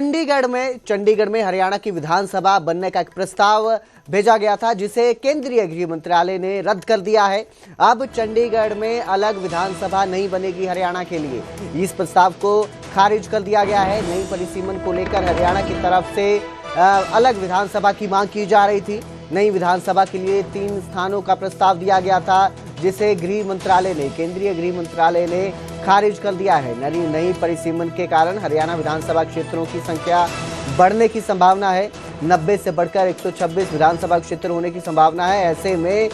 चंडीगढ़ में हरियाणा की विधानसभा बनने का एक प्रस्ताव भेजा गया था, जिसे केंद्रीय गृह मंत्रालय ने रद्द कर दिया है। अब चंडीगढ़ में अलग विधानसभा नहीं बनेगी हरियाणा के लिए। इस प्रस्ताव को खारिज कर दिया गया है। नई परिसीमन को लेकर हरियाणा की तरफ से अलग विधानसभा की मांग की जा रही थी। नई विधानसभा के लिए 3 स्थानों का प्रस्ताव दिया गया था, जिसे केंद्रीय गृह मंत्रालय ने खारिज कर दिया है। नई परिसीमन के कारण हरियाणा विधानसभा क्षेत्रों की संख्या बढ़ने की संभावना है। 90 से बढ़कर 126 विधानसभा क्षेत्र होने की संभावना है। ऐसे में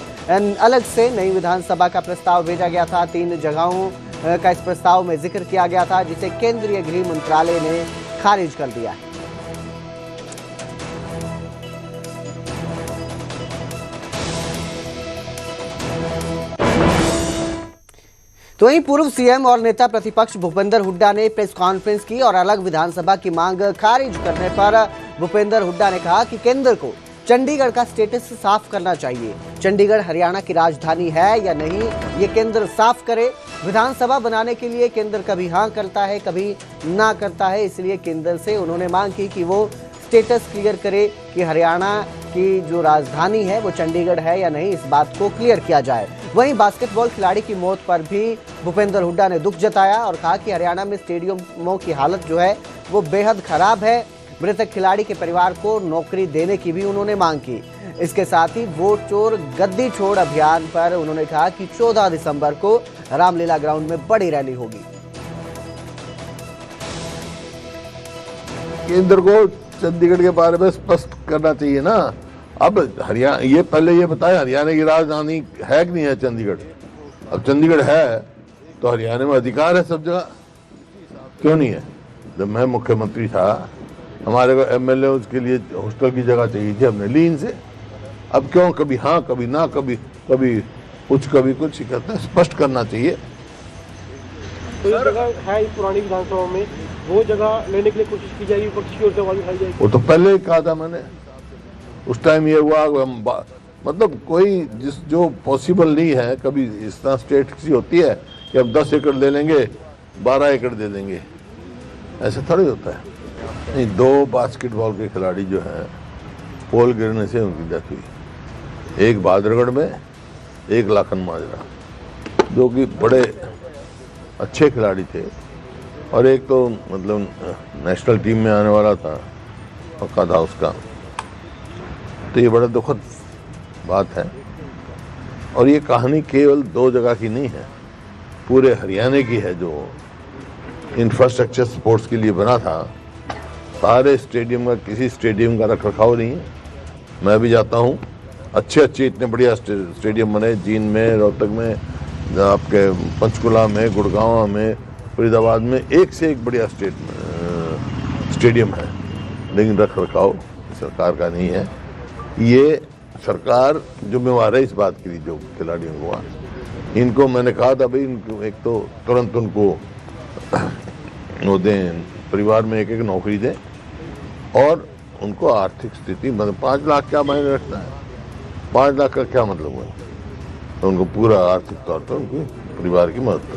अलग से नई विधानसभा का प्रस्ताव भेजा गया था। 3 जगहों का इस प्रस्ताव में जिक्र किया गया था, जिसे केंद्रीय गृह मंत्रालय ने खारिज कर दिया है। तो वहीं पूर्व सीएम और नेता प्रतिपक्ष भूपेंद्र हुड्डा ने प्रेस कॉन्फ्रेंस की और अलग विधानसभा की मांग खारिज करने पर भूपेंद्र हुड्डा ने कहा कि केंद्र को चंडीगढ़ का स्टेटस साफ करना चाहिए। चंडीगढ़ हरियाणा की राजधानी है या नहीं, ये केंद्र साफ करे। विधानसभा बनाने के लिए केंद्र कभी हाँ करता है, कभी ना करता है। इसलिए केंद्र से उन्होंने मांग की कि वो स्टेटस क्लियर करे कि हरियाणा की जो राजधानी है वो चंडीगढ़ है या नहीं, इस बात को क्लियर किया जाए। वहीं बास्केटबॉल खिलाड़ी की मौत पर भी भूपेंद्र हुड्डा ने दुख जताया और कहा कि हरियाणा में स्टेडियमों की हालत जो है वो बेहद खराब है। मृतक खिलाड़ी के परिवार को नौकरी देने की भी उन्होंने मांग की। इसके साथ ही वोट चोर गद्दी छोड़ अभियान पर उन्होंने कहा कि 14 दिसंबर को रामलीला ग्राउंड में बड़ी रैली होगी। केंद्र को चंडीगढ़ के बारे में स्पष्ट करना चाहिए ना। अब हरियाणा ये पहले ये बताया हरियाणा की राजधानी है कि नहीं है चंडीगढ़। अब चंडीगढ़ है तो हरियाणा में अधिकार है सब जगह, क्यों नहीं है? जब मैं मुख्यमंत्री था हमारे को एमएलए उसके लिए हॉस्टल की जगह चाहिए थी, हमने ली इनसे। अब क्यों कभी हाँ कभी ना, कभी कुछ कहते हैं। स्पष्ट करना चाहिए। तो ये जगह है इस पुरानी विधानसभा में, वो जगह लेने के लिए कोशिश की जाएगी, विपक्ष की ओर से आवाज उठाई जाएगी। वो तो पहले ही कहा था मैंने, उस टाइम ये हुआ मतलब कोई जो पॉसिबल नहीं है। कभी इस तरह स्टेट की होती है कि अब 10 एकड़ ले लेंगे, 12 एकड़ दे देंगे, ऐसा थोड़ी होता है। नहीं, 2 बास्केटबॉल के खिलाड़ी जो हैं पोल गिरने से उनकी डेथ हुई। एक बहादुरगढ़ में, एक लाखन माजरा, जो कि बड़े अच्छे खिलाड़ी थे, और एक तो मतलब नेशनल टीम में आने वाला था, पक्का था उसका। तो ये बड़ा दुखद बात है। और ये कहानी केवल 2 जगह की नहीं है, पूरे हरियाणा की है। जो इंफ्रास्ट्रक्चर स्पोर्ट्स के लिए बना था, सारे स्टेडियम का, किसी स्टेडियम का रखरखाव नहीं है। मैं भी जाता हूँ, अच्छे इतने बढ़िया स्टेडियम बने, जींद में, रोहतक में, आपके पंचकुला में, गुड़गांव में, फरीदाबाद में, एक से एक बढ़िया स्टेडियम है, लेकिन रखरखाव सरकार का नहीं है। ये सरकार जिम्मेवार है इस बात के लिए। जो खिलाड़ियों को, इनको मैंने कहा था भाई, इनको एक तो तुरंत उनको वो दें, परिवार में एक नौकरी दें, और उनको आर्थिक स्थिति, मतलब 5 लाख क्या मायने रखता है, 5 लाख का क्या मतलब हुआ, तो उनको पूरा आर्थिक तौर पर उनके परिवार की मदद करें।